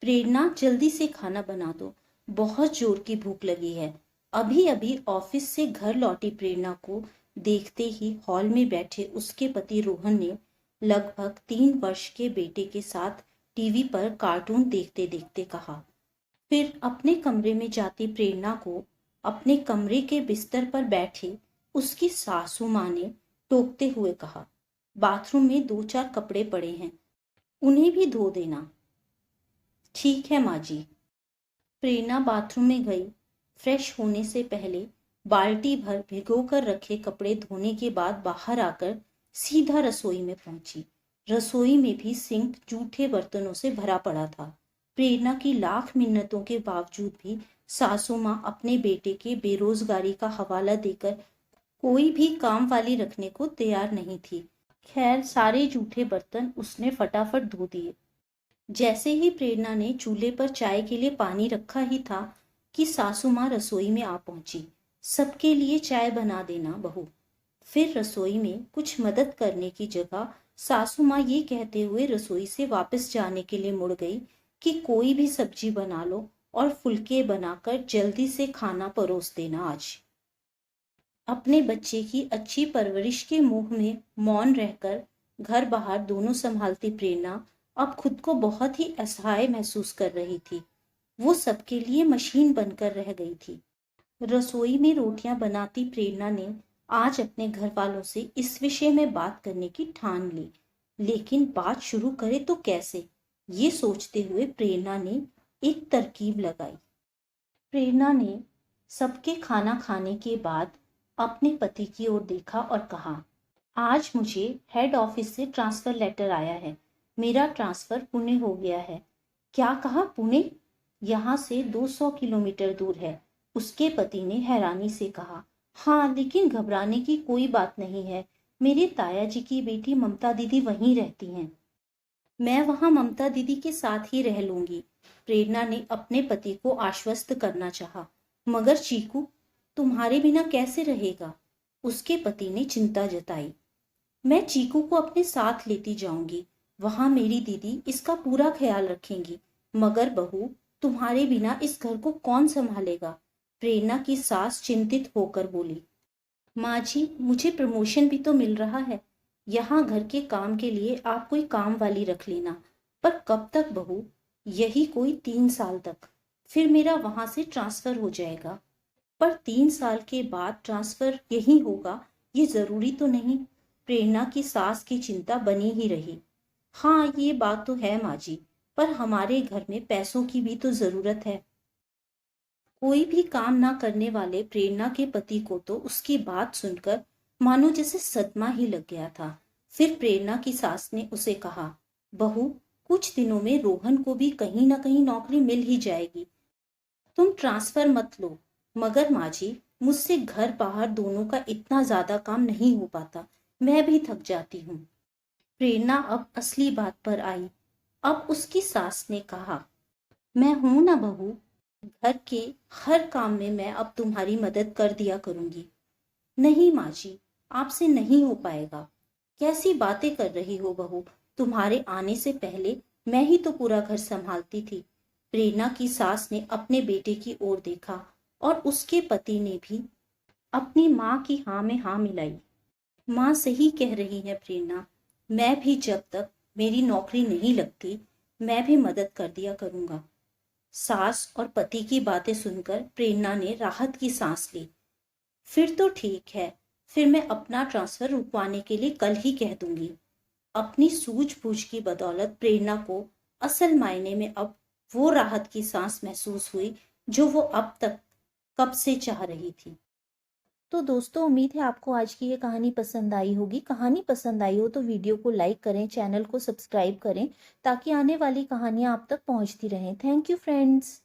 प्रेरणा, जल्दी से खाना बना दो, बहुत जोर की भूख लगी है। अभी अभी ऑफिस से घर लौटी प्रेरणा को देखते ही हॉल में बैठे उसके पति रोहन ने लगभग 3 वर्ष के बेटे के साथ टीवी पर कार्टून देखते देखते कहा। फिर अपने कमरे में जाती प्रेरणा को अपने कमरे के बिस्तर पर बैठे उसकी सासू माँ ने टोकते हुए कहा, बाथरूम में 2-4 कपड़े पड़े हैं, उन्हें भी धो देना। ठीक है माँ जी। प्रेरणा बाथरूम में गई। फ्रेश होने से पहले बाल्टी भर भिगोकर रखे कपड़े धोने के बाद बाहर आकर सीधा रसोई में पहुंची। रसोई में भी सिंक जूठे बर्तनों से भरा पड़ा था। प्रेरणा की लाख मिन्नतों के बावजूद भी सासू माँ अपने बेटे के बेरोजगारी का हवाला देकर कोई भी काम वाली रखने को तैयार नहीं थी। खैर, सारे जूठे बर्तन उसने फटाफट धो दिए। जैसे ही प्रेरणा ने चूल्हे पर चाय के लिए पानी रखा ही था कि सासू माँ रसोई में आ पहुंची। सबके लिए चाय बना देना बहू। फिर रसोई में कुछ मदद करने की जगह सासू माँ ये कहते हुए रसोई से वापस जाने के लिए मुड़ गई कि कोई भी सब्जी बना लो और फुलके बनाकर जल्दी से खाना परोस देना। आज अपने बच्चे की अच्छी परवरिश के मोह में मौन रहकर घर बाहर दोनों संभालती प्रेरणा अब खुद को बहुत ही असहाय महसूस कर रही थी। वो सबके लिए मशीन बनकर रह गई थी। रसोई में रोटियां बनाती प्रेरणा ने आज अपने घर वालों से इस विषय में बात करने की ठान ली, लेकिन बात शुरू करे तो कैसे, ये सोचते हुए प्रेरणा ने एक तरकीब लगाई। प्रेरणा ने सबके खाना खाने के बाद अपने पति की ओर देखा और कहा, आज मुझे हेड ऑफिस से ट्रांसफर लेटर आया है। मेरा ट्रांसफर पुणे हो गया है। क्या कहा, पुणे? यहाँ से 200 किलोमीटर दूर है। उसके पति ने हैरानी से कहा, हाँ, लेकिन घबराने की कोई बात नहीं है। मेरे ताया जी की बेटी ममता दीदी वहीं रहती हैं। मैं वहां ममता दीदी के साथ ही रह लूंगी। प्रेरणा ने अपने पति को आश्वस्त करना चाहा। मगर चीकू तुम्हारे बिना कैसे रहेगा? उसके पति ने चिंता जताई। मैं चीकू को अपने साथ लेती जाऊंगी। वहां मेरी दीदी इसका पूरा ख्याल रखेंगी। मगर बहू, तुम्हारे बिना इस घर को कौन संभालेगा? प्रेरणा की सास चिंतित होकर बोली। माँ जी, मुझे प्रमोशन भी तो मिल रहा है। यहाँ घर के काम के लिए आप कोई काम वाली रख लेना। पर कब तक बहू? यही कोई 3 साल तक। फिर मेरा वहां से ट्रांसफर हो जाएगा। पर 3 साल के बाद ट्रांसफर यही होगा, ये जरूरी तो नहीं। प्रेरणा की सास की चिंता बनी ही रही। हाँ, ये बात तो है माँ जी, पर हमारे घर में पैसों की भी तो जरूरत है। कोई भी काम ना करने वाले प्रेरणा के पति को तो उसकी बात सुनकर मानो जैसे सदमा ही लग गया था। फिर प्रेरणा की सास ने उसे कहा, बहू, कुछ दिनों में रोहन को भी कहीं ना कहीं नौकरी मिल ही जाएगी। तुम ट्रांसफर मत लो। मगर माँ जी, मुझसे घर बाहर दोनों का इतना ज्यादा काम नहीं हो पाता। मैं भी थक जाती हूँ। प्रेरणा अब असली बात पर आई। अब उसकी सास ने कहा, मैं हूं ना बहू, घर के हर काम में मैं अब तुम्हारी मदद कर दिया करूंगी। नहीं माँ जी, आपसे नहीं हो पाएगा। कैसी बातें कर रही हो बहू? तुम्हारे आने से पहले मैं ही तो पूरा घर संभालती थी। प्रेरणा की सास ने अपने बेटे की ओर देखा और उसके पति ने भी अपनी माँ की हाँ में हाँ मिलाई। माँ सही कह रही है प्रेरणा। मैं भी जब तक मेरी नौकरी नहीं लगती, मैं भी मदद कर दिया करूंगा। सास और पति की बातें सुनकर प्रेरणा ने राहत की सांस ली। फिर तो ठीक है। फिर मैं अपना ट्रांसफर रुकवाने के लिए कल ही कह दूंगी। अपनी सूझबूझ की बदौलत प्रेरणा को असल मायने में अब वो राहत की सांस महसूस हुई जो वो अब तक कब से चाह रही थी। तो दोस्तों, उम्मीद है आपको आज की ये कहानी पसंद आई होगी। कहानी पसंद आई हो तो वीडियो को लाइक करें, चैनल को सब्सक्राइब करें ताकि आने वाली कहानियां आप तक पहुंचती रहें। Thank you friends.